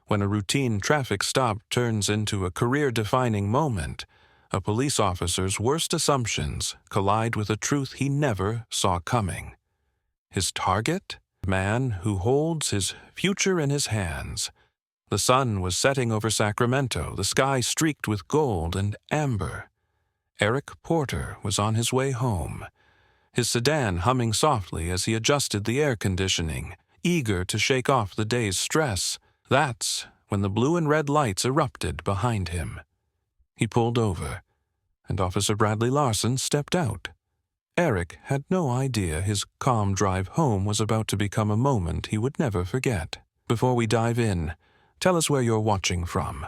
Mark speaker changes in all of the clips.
Speaker 1: When a routine traffic stop turns into a career-defining moment, a police officer's worst assumptions collide with a truth he never saw coming. His target? A man who holds his future in his hands. The sun was setting over Sacramento, the sky streaked with gold and amber. Eric Porter was on his way home, his sedan humming softly as he adjusted the air conditioning, eager to shake off the day's stress. That's when the blue and red lights erupted behind him. He pulled over, and Officer Bradley Larson stepped out. Eric had no idea his calm drive home was about to become a moment he would never forget. Before we dive in, tell us where you're watching from.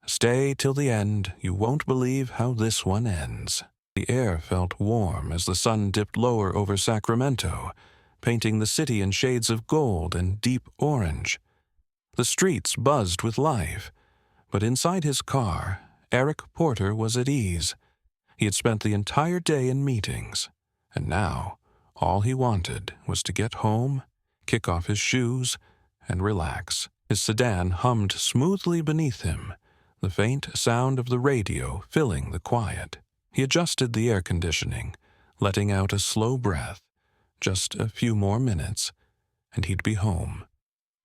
Speaker 1: Stay till the end, you won't believe how this one ends. The air felt warm as the sun dipped lower over Sacramento, painting the city in shades of gold and deep orange. The streets buzzed with life, but inside his car, Eric Porter was at ease. He had spent the entire day in meetings, and now all he wanted was to get home, kick off his shoes, and relax. His sedan hummed smoothly beneath him, the faint sound of the radio filling the quiet. He adjusted the air conditioning, letting out a slow breath. Just a few more minutes, and he'd be home.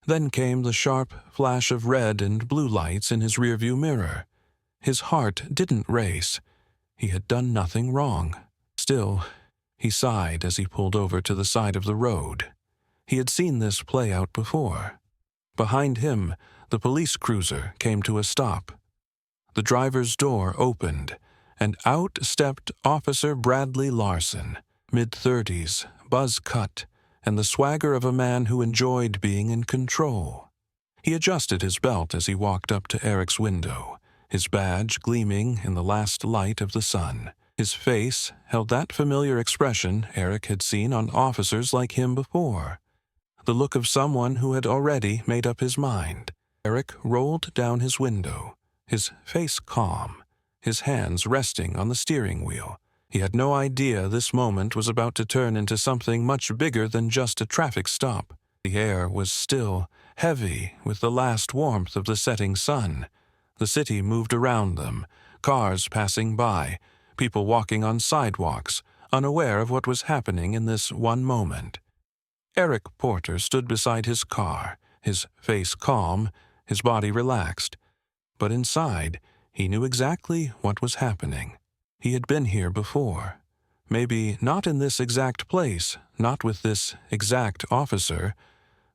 Speaker 1: Then came the sharp flash of red and blue lights in his rearview mirror. His heart didn't race. He had done nothing wrong. Still, he sighed as he pulled over to the side of the road. He had seen this play out before. Behind him, the police cruiser came to a stop. The driver's door opened, and out stepped Officer Bradley Larson, mid-30s, buzz-cut, and the swagger of a man who enjoyed being in control. He adjusted his belt as he walked up to Eric's window, his badge gleaming in the last light of the sun. His face held that familiar expression Eric had seen on officers like him before, the look of someone who had already made up his mind. Eric rolled down his window, his face calm, his hands resting on the steering wheel. He had no idea this moment was about to turn into something much bigger than just a traffic stop. The air was still, heavy with the last warmth of the setting sun. The city moved around them, cars passing by, people walking on sidewalks, unaware of what was happening in this one moment. Eric Porter stood beside his car, his face calm, his body relaxed. But inside, he knew exactly what was happening. He had been here before. Maybe not in this exact place, not with this exact officer,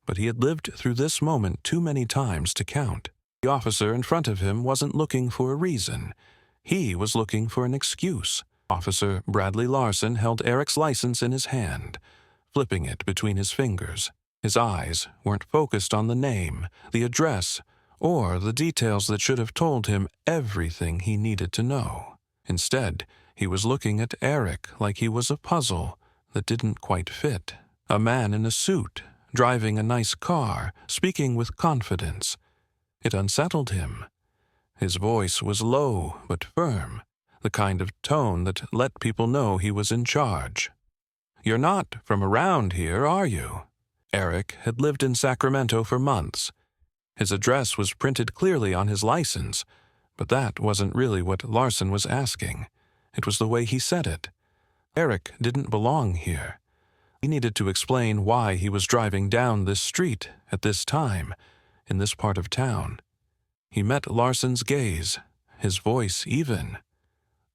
Speaker 1: but he had lived through this moment too many times to count. The officer in front of him wasn't looking for a reason. He was looking for an excuse. Officer Bradley Larson held Eric's license in his hand, flipping it between his fingers. His eyes weren't focused on the name, the address, or the details that should have told him everything he needed to know. Instead, he was looking at Eric like he was a puzzle that didn't quite fit. A man in a suit, driving a nice car, speaking with confidence. It unsettled him. His voice was low but firm, the kind of tone that let people know he was in charge. "You're not from around here, are you?" Eric had lived in Sacramento for months. His address was printed clearly on his license, but that wasn't really what Larson was asking. It was the way he said it. Eric didn't belong here. He needed to explain why he was driving down this street at this time, in this part of town. He met Larson's gaze, his voice even.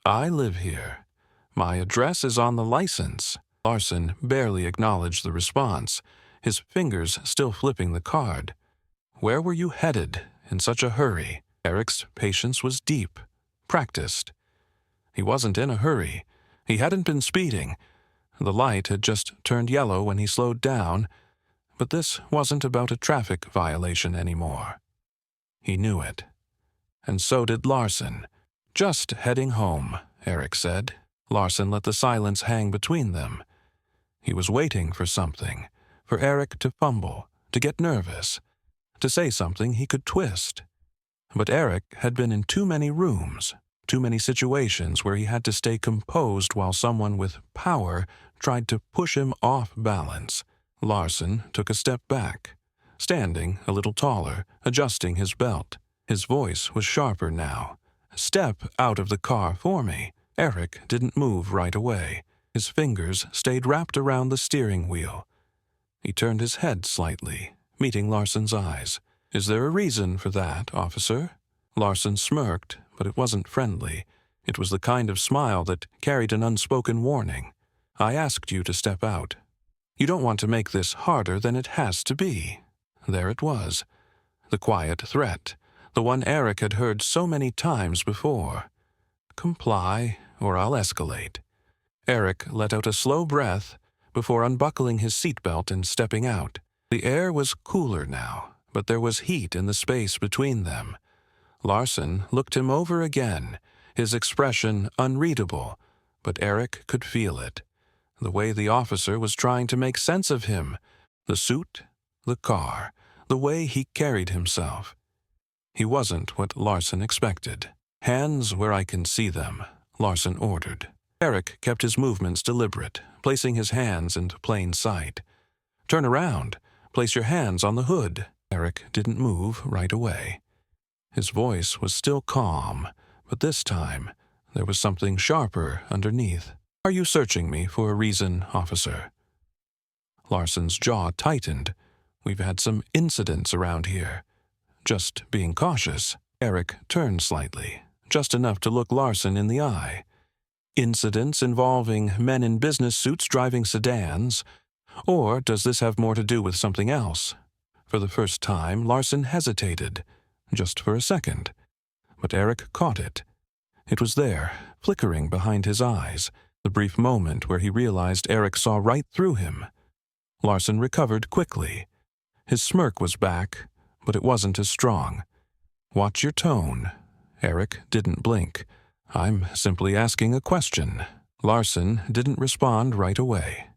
Speaker 1: "I live here. My address is on the license." Larson barely acknowledged the response, his fingers still flipping the card. "Where were you headed in such a hurry?" Eric's patience was deep, practiced. He wasn't in a hurry. He hadn't been speeding. The light had just turned yellow when he slowed down, but this wasn't about a traffic violation anymore. He knew it. And so did Larson. "Just heading home," Eric said. Larson let the silence hang between them. He was waiting for something, for Eric to fumble, to get nervous, to say something he could twist. But Eric had been in too many rooms, too many situations where he had to stay composed while someone with power tried to push him off balance. Larson took a step back, standing a little taller, adjusting his belt. His voice was sharper now. "Step out of the car for me." Eric didn't move right away. His fingers stayed wrapped around the steering wheel. He turned his head slightly, meeting Larson's eyes. "Is there a reason for that, officer?" Larson smirked, but it wasn't friendly. It was the kind of smile that carried an unspoken warning. "I asked you to step out. You don't want to make this harder than it has to be." There it was. The quiet threat, the one Eric had heard so many times before. "Comply, or I'll escalate." Eric let out a slow breath before unbuckling his seatbelt and stepping out. The air was cooler now, but there was heat in the space between them. Larson looked him over again, his expression unreadable, but Eric could feel it. The way the officer was trying to make sense of him, the suit, the car, the way he carried himself. He wasn't what Larson expected. "Hands where I can see them," Larson ordered. Eric kept his movements deliberate, placing his hands into plain sight. "Turn around. Place your hands on the hood." Eric didn't move right away. His voice was still calm, but this time there was something sharper underneath. "Are you searching me for a reason, officer?" Larson's jaw tightened. "We've had some incidents around here. Just being cautious." Eric turned slightly, just enough to look Larson in the eye. "Incidents involving men in business suits driving sedans? Or does this have more to do with something else?" For the first time, Larson hesitated, just for a second. But Eric caught it. It was there, flickering behind his eyes, the brief moment where he realized Eric saw right through him. Larson recovered quickly. His smirk was back, but it wasn't as strong. "Watch your tone." Eric didn't blink. "I'm simply asking a question." Larson didn't respond right away.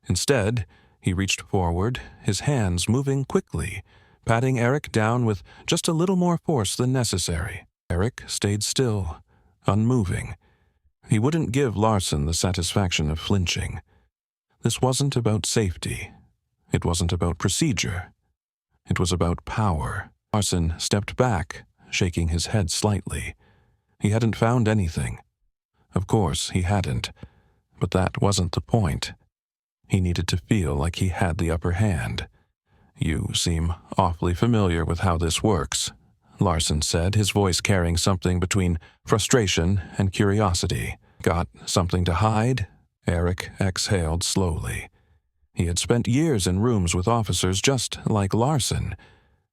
Speaker 1: Instead, he reached forward, his hands moving quickly, patting Eric down with just a little more force than necessary. Eric stayed still, unmoving. He wouldn't give Larson the satisfaction of flinching. This wasn't about safety. It wasn't about procedure. It was about power. Larson stepped back, shaking his head slightly. He hadn't found anything. Of course, he hadn't. But that wasn't the point. He needed to feel like he had the upper hand. "You seem awfully familiar with how this works," Larson said, his voice carrying something between frustration and curiosity. "Got something to hide?" Eric exhaled slowly. He had spent years in rooms with officers just like Larson.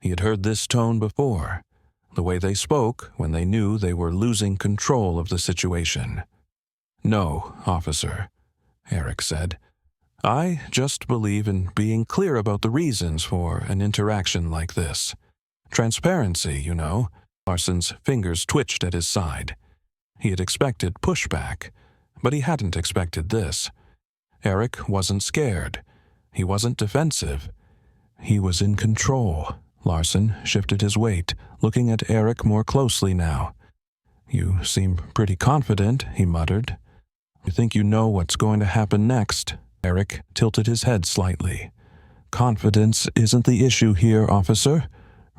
Speaker 1: He had heard this tone before, the way they spoke when they knew they were losing control of the situation. "No, officer," Eric said. "I just believe in being clear about the reasons for an interaction like this. Transparency, you know." Larson's fingers twitched at his side. He had expected pushback, but he hadn't expected this. Eric wasn't scared. He wasn't defensive. He was in control. Larson shifted his weight, looking at Eric more closely now. "You seem pretty confident," he muttered. "You think you know what's going to happen next?" Eric tilted his head slightly. "Confidence isn't the issue here, officer.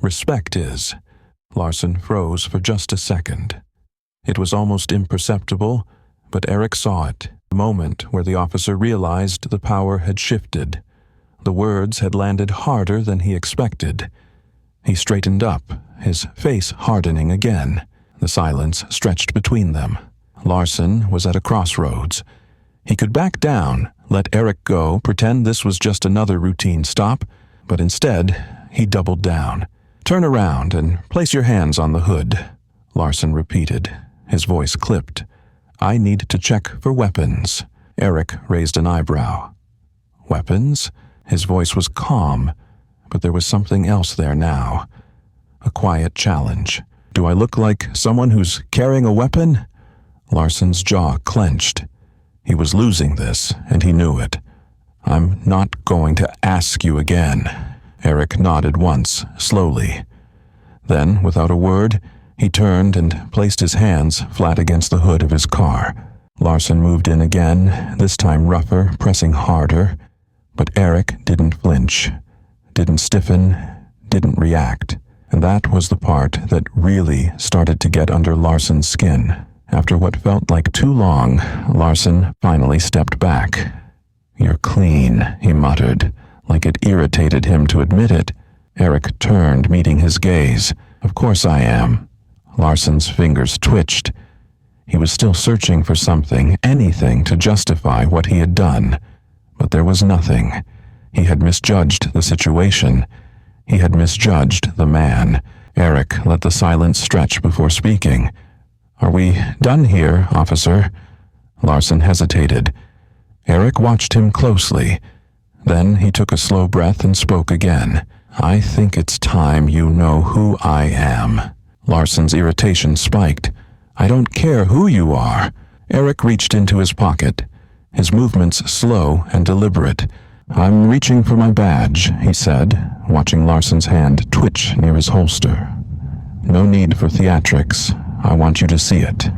Speaker 1: Respect is." Larson froze for just a second. It was almost imperceptible, but Eric saw it, the moment where the officer realized the power had shifted. The words had landed harder than he expected. He straightened up, his face hardening again. The silence stretched between them. Larson was at a crossroads. He could back down, let Eric go, pretend this was just another routine stop, but instead, he doubled down. "Turn around and place your hands on the hood," Larson repeated, his voice clipped. "I need to check for weapons." Eric raised an eyebrow. "Weapons?" His voice was calm, but there was something else there now. A quiet challenge. "Do I look like someone who's carrying a weapon?" Larson's jaw clenched. He was losing this, and he knew it. "I'm not going to ask you again." Eric nodded once, slowly. Then, without a word, he turned and placed his hands flat against the hood of his car. Larson moved in again, this time rougher, pressing harder. But Eric didn't flinch. didn't stiffen, didn't react. And that was the part that really started to get under Larson's skin. After what felt like too long, Larson finally stepped back. "You're clean," he muttered, like it irritated him to admit it. Eric turned, meeting his gaze. "Of course I am." Larson's fingers twitched. He was still searching for something, anything to justify what he had done. But there was nothing. He had misjudged the situation. He had misjudged the man. Eric let the silence stretch before speaking. "Are we done here, officer?" Larson hesitated. Eric watched him closely. Then he took a slow breath and spoke again. "I think it's time you know who I am." Larson's irritation spiked. "I don't care who you are." Eric reached into his pocket, his movements slow and deliberate. "I'm reaching for my badge," he said, watching Larson's hand twitch near his holster. "No need for theatrics. I want you to see it."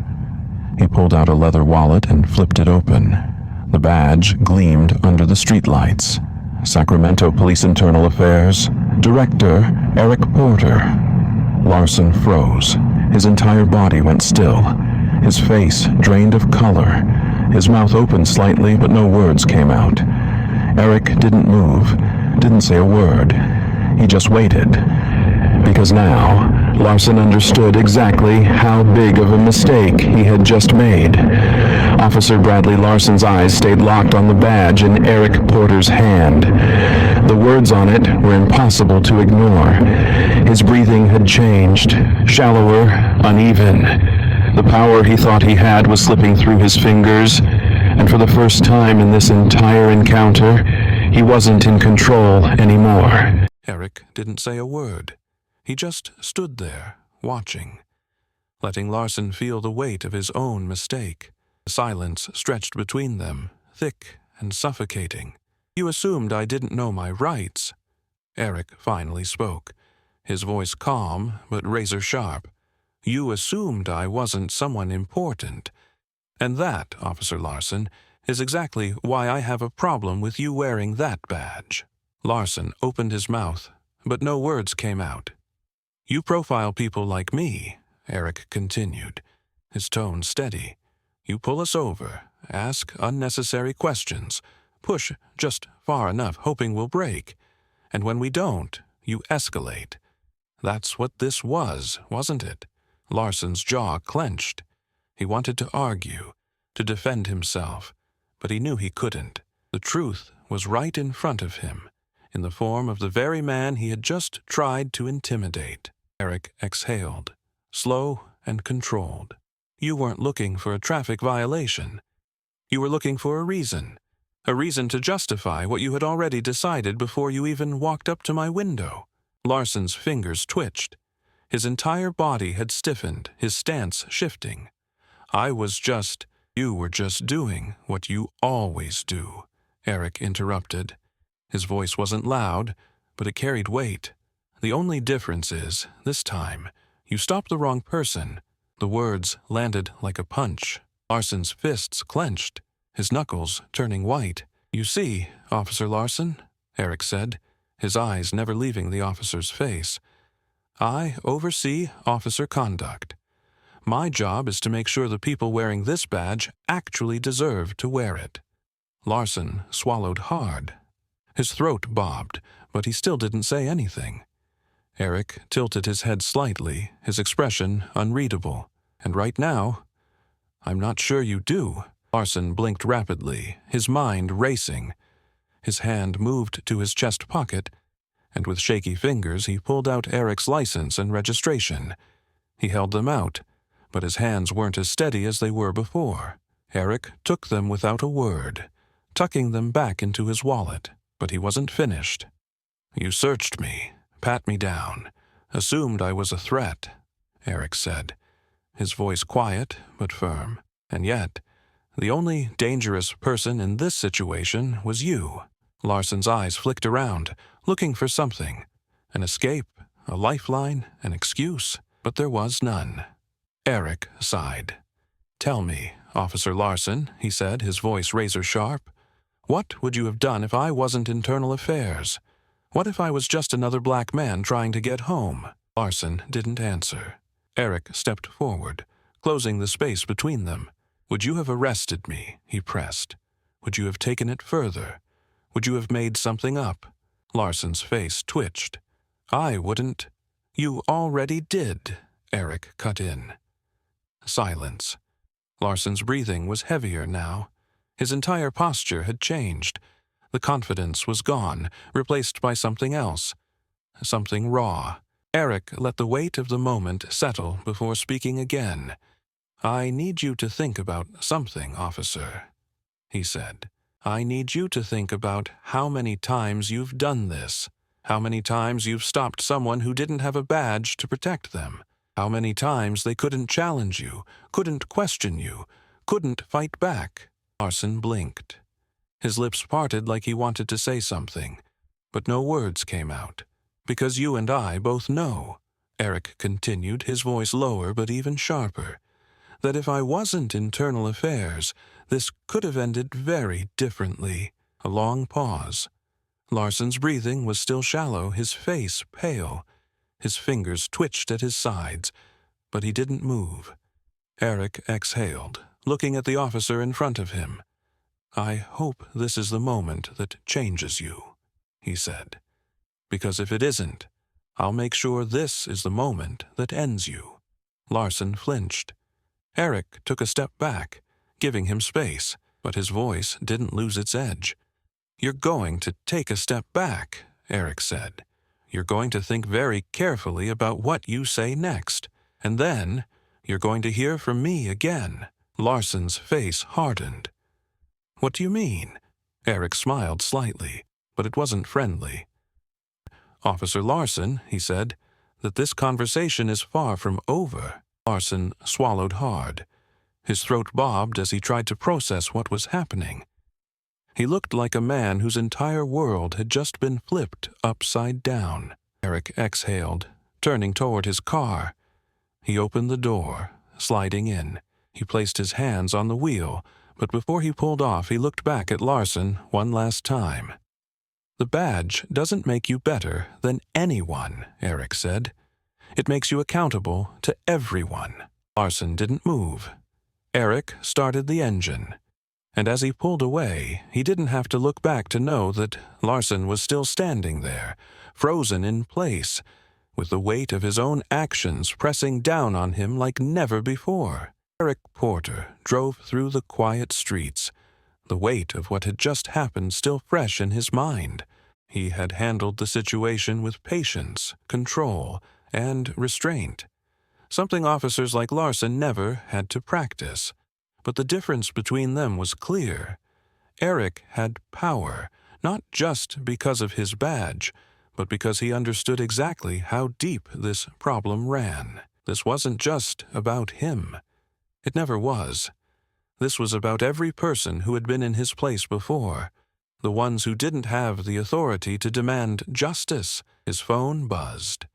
Speaker 1: He pulled out a leather wallet and flipped it open. The badge gleamed under the streetlights. Sacramento Police Internal Affairs, Director Eric Porter. Larson froze. His entire body went still. His face drained of color. His mouth opened slightly, but no words came out. Eric didn't move, didn't say a word. He just waited. Because now, Larson understood exactly how big of a mistake he had just made. Officer Bradley Larson's eyes stayed locked on the badge in Eric Porter's hand. The words on it were impossible to ignore. His breathing had changed, shallower, uneven. The power he thought he had was slipping through his fingers, and for the first time in this entire encounter, he wasn't in control anymore. Eric didn't say a word. He just stood there, watching, letting Larson feel the weight of his own mistake. The silence stretched between them, thick and suffocating. "You assumed I didn't know my rights." Eric finally spoke, his voice calm but razor-sharp. "You assumed I wasn't someone important. And that, Officer Larson, is exactly why I have a problem with you wearing that badge." Larson opened his mouth, but no words came out. "You profile people like me," Eric continued, his tone steady. "You pull us over, ask unnecessary questions, push just far enough hoping we'll break. And when we don't, you escalate. That's what this was, wasn't it?" Larson's jaw clenched. He wanted to argue, to defend himself, but he knew he couldn't. The truth was right in front of him, in the form of the very man he had just tried to intimidate. Eric exhaled, slow and controlled. "You weren't looking for a traffic violation. You were looking for a reason to justify what you had already decided before you even walked up to my window." Larson's fingers twitched. His entire body had stiffened, his stance shifting. "You were just doing what you always do," Eric interrupted. His voice wasn't loud, but it carried weight. "The only difference is, this time, you stopped the wrong person." The words landed like a punch. Larson's fists clenched, his knuckles turning white. "You see, Officer Larson," Eric said, his eyes never leaving the officer's face, "I oversee officer conduct. My job is to make sure the people wearing this badge actually deserve to wear it." Larson swallowed hard. His throat bobbed, but he still didn't say anything. Eric tilted his head slightly, his expression unreadable. "And right now, I'm not sure you do." Larson blinked rapidly, his mind racing. His hand moved to his chest pocket, and with shaky fingers he pulled out Eric's license and registration. He held them out, but his hands weren't as steady as they were before. Eric took them without a word, tucking them back into his wallet, but he wasn't finished. "You searched me, pat me down, assumed I was a threat," Eric said, his voice quiet but firm. "And yet, the only dangerous person in this situation was you." Larson's eyes flicked around, looking for something, an escape, a lifeline, an excuse, but there was none. Eric sighed. "Tell me, Officer Larson," he said, his voice razor-sharp, "what would you have done if I wasn't Internal Affairs? What if I was just another black man trying to get home? Larson didn't answer. Eric stepped forward, closing the space between them. Would you have arrested me? He pressed. Would you have taken it further? Would you have made something up? Larson's face twitched. I wouldn't. You already did, Eric cut in. Silence. Larson's breathing was heavier now. His entire posture had changed. The confidence was gone, replaced by something else. Something raw. Eric let the weight of the moment settle before speaking again. I need you to think about something, officer, he said. I need you to think about how many times you've done this, how many times you've stopped someone who didn't have a badge to protect them, how many times they couldn't challenge you, couldn't question you, couldn't fight back. Larson blinked. His lips parted like he wanted to say something, but no words came out. Because you and I both know, Eric continued, his voice lower but even sharper, that if I wasn't internal affairs, this could have ended very differently. A long pause. Larson's breathing was still shallow, his face pale. His fingers twitched at his sides, but he didn't move. Eric exhaled, looking at the officer in front of him. I hope this is the moment that changes you, he said. Because if it isn't, I'll make sure this is the moment that ends you. Larson flinched. Eric took a step back, giving him space, but his voice didn't lose its edge. You're going to take a step back, Eric said. You're going to think very carefully about what you say next, and then you're going to hear from me again. Larson's face hardened. What do you mean? Eric smiled slightly, but it wasn't friendly. Officer Larson, he said, that this conversation is far from over. Larson swallowed hard. His throat bobbed as he tried to process what was happening. He looked like a man whose entire world had just been flipped upside down. Eric exhaled, turning toward his car. He opened the door, sliding in. He placed his hands on the wheel, but before he pulled off, he looked back at Larson one last time. The badge doesn't make you better than anyone, Eric said. It makes you accountable to everyone. Larson didn't move. Eric started the engine, and as he pulled away, he didn't have to look back to know that Larson was still standing there, frozen in place, with the weight of his own actions pressing down on him like never before. Eric Porter drove through the quiet streets, the weight of what had just happened still fresh in his mind. He had handled the situation with patience, control, and restraint, something officers like Larson never had to practice. But the difference between them was clear. Eric had power, not just because of his badge, but because he understood exactly how deep this problem ran. This wasn't just about him. It never was. This was about every person who had been in his place before, the ones who didn't have the authority to demand justice. His phone buzzed.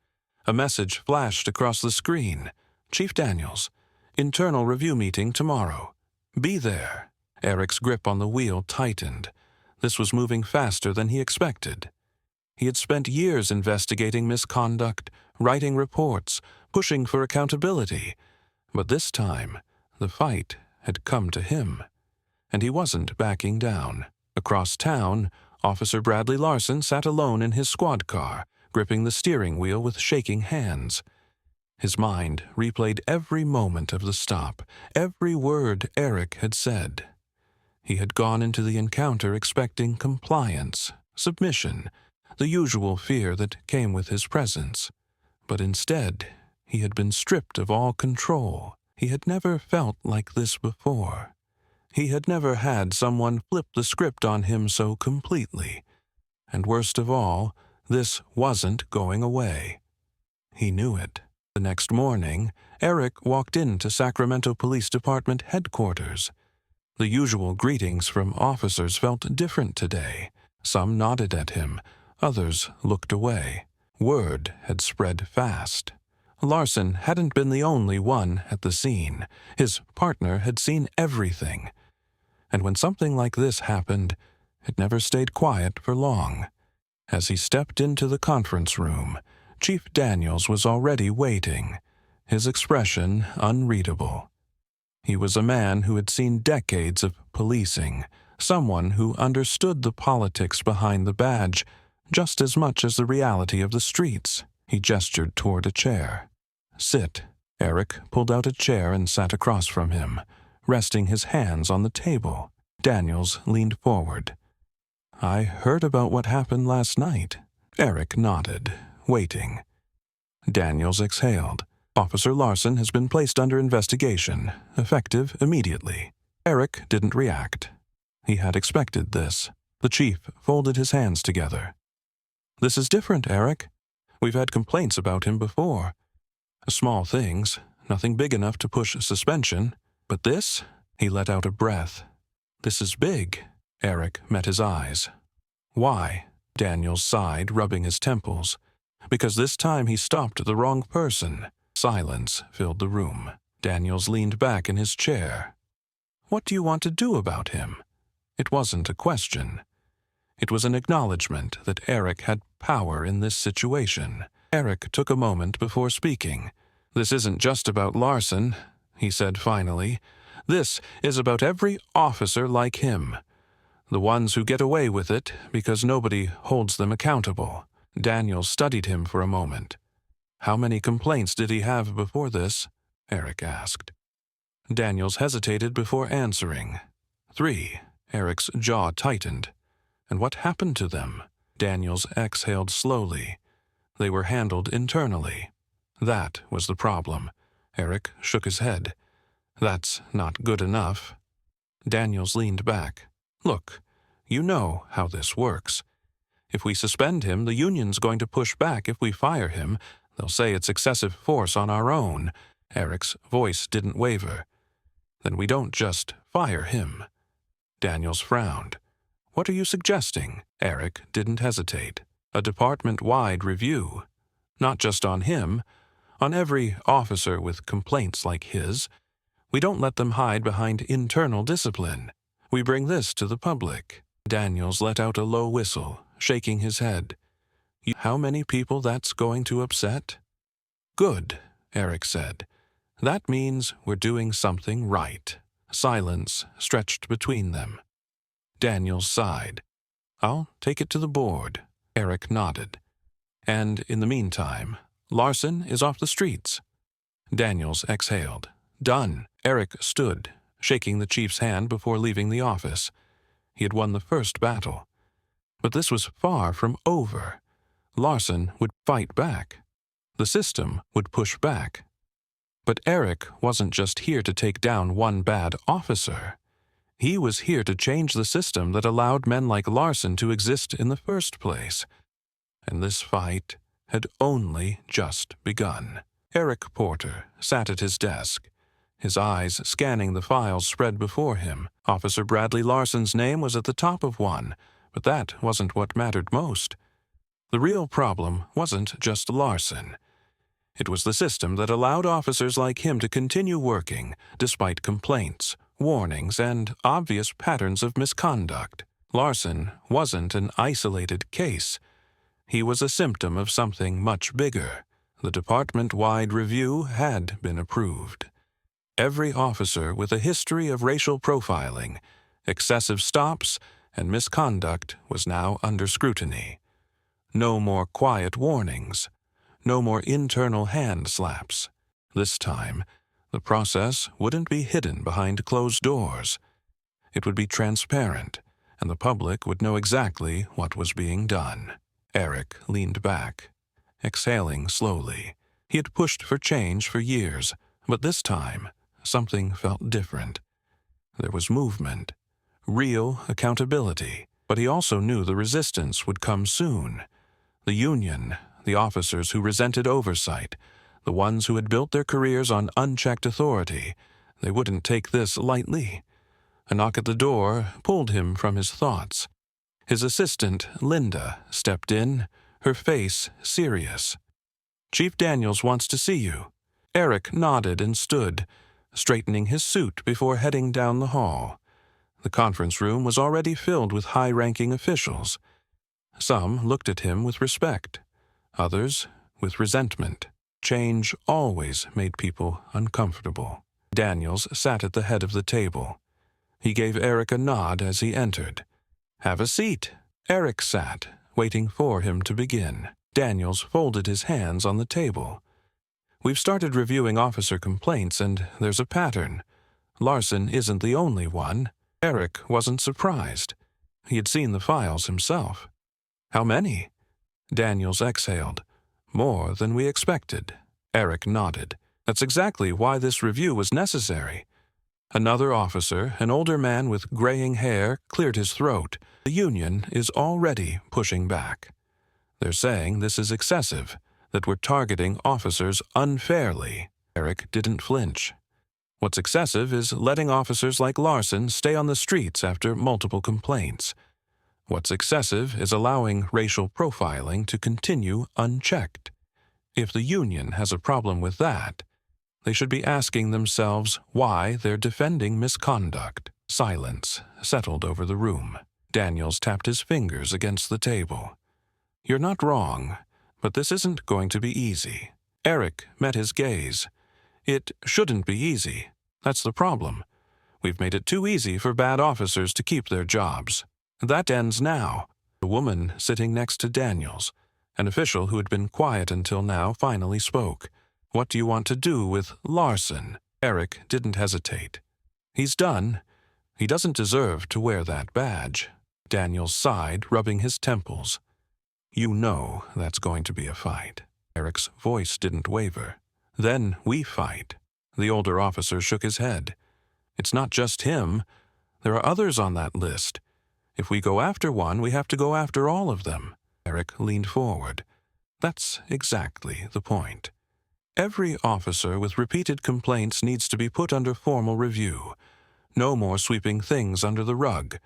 Speaker 1: A message flashed across the screen. Chief Daniels, internal review meeting tomorrow. Be there. Eric's grip on the wheel tightened. This was moving faster than he expected. He had spent years investigating misconduct, writing reports, pushing for accountability. But this time, the fight had come to him, and he wasn't backing down. Across town, Officer Bradley Larson sat alone in his squad car, gripping the steering wheel with shaking hands. His mind replayed every moment of the stop, every word Eric had said. He had gone into the encounter expecting compliance, submission, the usual fear that came with his presence. But instead, he had been stripped of all control. He had never felt like this before. He had never had someone flip the script on him so completely. And worst of all, this wasn't going away. He knew it. The next morning, Eric walked into Sacramento Police Department headquarters. The usual greetings from officers felt different today. Some nodded at him, others looked away. Word had spread fast. Larson hadn't been the only one at the scene. His partner had seen everything. And when something like this happened, it never stayed quiet for long. As he stepped into the conference room, Chief Daniels was already waiting, his expression unreadable. He was a man who had seen decades of policing, someone who understood the politics behind the badge just as much as the reality of the streets. He gestured toward a chair. "Sit." Eric pulled out a chair and sat across from him, resting his hands on the table. Daniels leaned forward. "I heard about what happened last night." Eric nodded, waiting. Daniels exhaled. "Officer Larson has been placed under investigation, effective immediately." Eric didn't react. He had expected this. The chief folded his hands together. "This is different, Eric. We've had complaints about him before. Small things, nothing big enough to push suspension. But this?" He let out a breath. "This is big." Eric met his eyes. "Why?" Daniels sighed, rubbing his temples. "Because this time he stopped the wrong person." Silence filled the room. Daniels leaned back in his chair. "What do you want to do about him?" It wasn't a question. It was an acknowledgement that Eric had power in this situation. Eric took a moment before speaking. "This isn't just about Larson," he said finally. "This is about every officer like him. The ones who get away with it because nobody holds them accountable." Daniels studied him for a moment. "How many complaints did he have before this?" Eric asked. Daniels hesitated before answering. 3. Eric's jaw tightened. "And what happened to them?" Daniels exhaled slowly. "They were handled internally." That was the problem. Eric shook his head. "That's not good enough." Daniels leaned back. "Look, you know how this works. If we suspend him, the union's going to push back. If we fire him, they'll say it's excessive force on our own." Eric's voice didn't waver. "Then we don't just fire him." Daniels frowned. "What are you suggesting?" Eric didn't hesitate. "A department-wide review. Not just on him, on every officer with complaints like his. We don't let them hide behind internal discipline. We bring this to the public." Daniels let out a low whistle, shaking his head. "How many people that's going to upset?" "Good," Eric said. "That means we're doing something right." Silence stretched between them. Daniels sighed. "I'll take it to the board." Eric nodded. "And in the meantime, Larson is off the streets." Daniels exhaled. "Done." Eric stood, shaking the chief's hand before leaving the office. He had won the first battle. But this was far from over. Larson would fight back. The system would push back. But Eric wasn't just here to take down one bad officer. He was here to change the system that allowed men like Larson to exist in the first place. And this fight had only just begun. Eric Porter sat at his desk, his eyes scanning the files spread before him. Officer Bradley Larson's name was at the top of one, but that wasn't what mattered most. The real problem wasn't just Larson. It was the system that allowed officers like him to continue working, despite complaints, warnings, and obvious patterns of misconduct. Larson wasn't an isolated case. He was a symptom of something much bigger. The department-wide review had been approved. Every officer with a history of racial profiling, excessive stops, and misconduct was now under scrutiny. No more quiet warnings. No more internal hand slaps. This time, the process wouldn't be hidden behind closed doors. It would be transparent, and the public would know exactly what was being done. Eric leaned back, exhaling slowly. He had pushed for change for years, but this time, something felt different. There was movement, real accountability, but he also knew the resistance would come soon. The union, the officers who resented oversight, the ones who had built their careers on unchecked authority, they wouldn't take this lightly. A knock at the door pulled him from his thoughts. His assistant, Linda, stepped in, her face serious. "Chief Daniels wants to see you." Eric nodded and stood, straightening his suit before heading down the hall. The conference room was already filled with high-ranking officials. Some looked at him with respect, others with resentment. Change always made people uncomfortable. Daniels sat at the head of the table. He gave Eric a nod as he entered. "Have a seat." Eric sat, waiting for him to begin. Daniels folded his hands on the table. "We've started reviewing officer complaints, and there's a pattern. Larson isn't the only one." Eric wasn't surprised. He had seen the files himself. "How many?" Daniels exhaled. "More than we expected." Eric nodded. "That's exactly why this review was necessary." Another officer, an older man with graying hair, cleared his throat. "The union is already pushing back. They're saying this is excessive, that we're targeting officers unfairly." Eric didn't flinch. "What's excessive is letting officers like Larson stay on the streets after multiple complaints. What's excessive is allowing racial profiling to continue unchecked. If the union has a problem with that, they should be asking themselves why they're defending misconduct." Silence settled over the room. Daniels tapped his fingers against the table. "You're not wrong, but this isn't going to be easy." Eric met his gaze. "It shouldn't be easy. That's the problem. We've made it too easy for bad officers to keep their jobs. That ends now." The woman sitting next to Daniels, an official who had been quiet until now, finally spoke. "What do you want to do with Larson?" Eric didn't hesitate. "He's done. He doesn't deserve to wear that badge." Daniels sighed, rubbing his temples. "You know that's going to be a fight." Eric's voice didn't waver. "Then we fight." The older officer shook his head. "It's not just him. There are others on that list. If we go after one, we have to go after all of them." Eric leaned forward. "That's exactly the point. Every officer with repeated complaints needs to be put under formal review. No more sweeping things under the rug.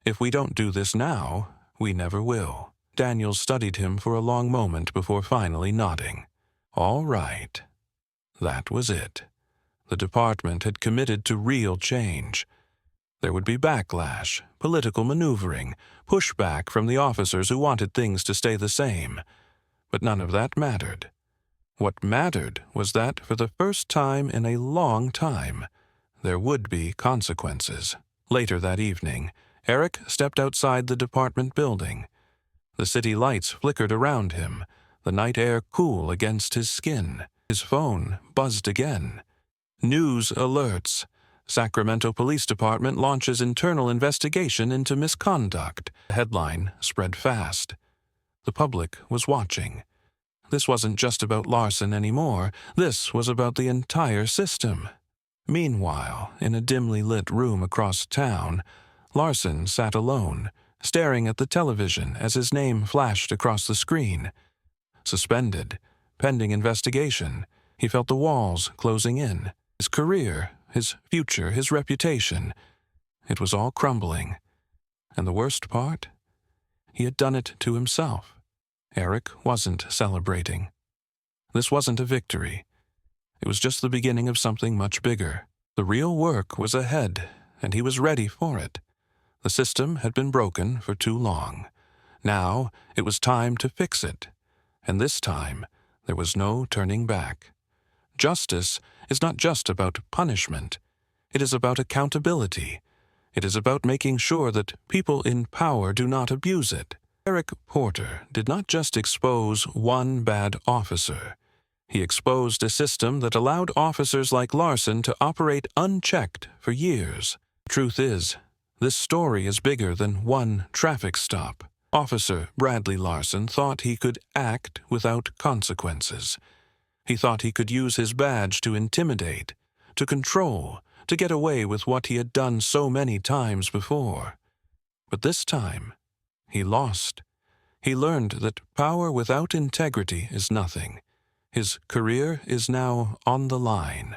Speaker 1: If we don't do this now, we never will." Daniels studied him for a long moment before finally nodding. "All right." That was it. The department had committed to real change. There would be backlash, political maneuvering, pushback from the officers who wanted things to stay the same. But none of that mattered. What mattered was that, for the first time in a long time, there would be consequences. Later that evening, Eric stepped outside the department building. The city lights flickered around him, the night air cool against his skin. His phone buzzed again. News alerts. Sacramento Police Department launches internal investigation into misconduct. The headline spread fast. The public was watching. This wasn't just about Larson anymore. This was about the entire system. Meanwhile, in a dimly lit room across town, Larson sat alone, staring at the television as his name flashed across the screen. Suspended, pending investigation, he felt the walls closing in. His career, his future, his reputation. It was all crumbling. And the worst part? He had done it to himself. Eric wasn't celebrating. This wasn't a victory. It was just the beginning of something much bigger. The real work was ahead, and he was ready for it. The system had been broken for too long. Now it was time to fix it. And this time, there was no turning back. Justice is not just about punishment. It is about accountability. It is about making sure that people in power do not abuse it. Eric Porter did not just expose one bad officer. He exposed a system that allowed officers like Larson to operate unchecked for years. The truth is, this story is bigger than one traffic stop. Officer Bradley Larson thought he could act without consequences. He thought he could use his badge to intimidate, to control, to get away with what he had done so many times before. But this time, he lost. He learned that power without integrity is nothing. His career is now on the line.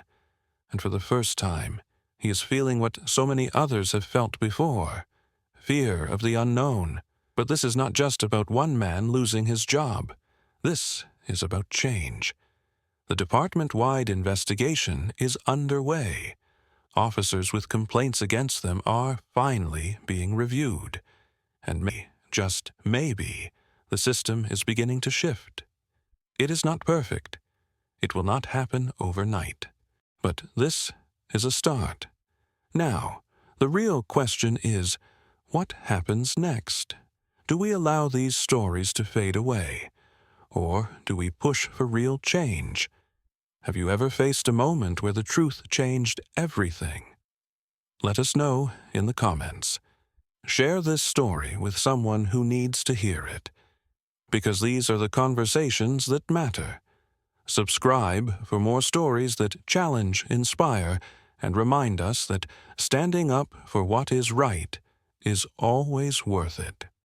Speaker 1: And for the first time, he is feeling what so many others have felt before, fear of the unknown. But this is not just about one man losing his job. This is about change. The department-wide investigation is underway. Officers with complaints against them are finally being reviewed. And just maybe, the system is beginning to shift. It is not perfect. It will not happen overnight. But this is a start. Now, the real question is, what happens next? Do we allow these stories to fade away? Or do we push for real change? Have you ever faced a moment where the truth changed everything? Let us know in the comments. Share this story with someone who needs to hear it, because these are the conversations that matter. Subscribe for more stories that challenge, inspire, and remind us that standing up for what is right is always worth it.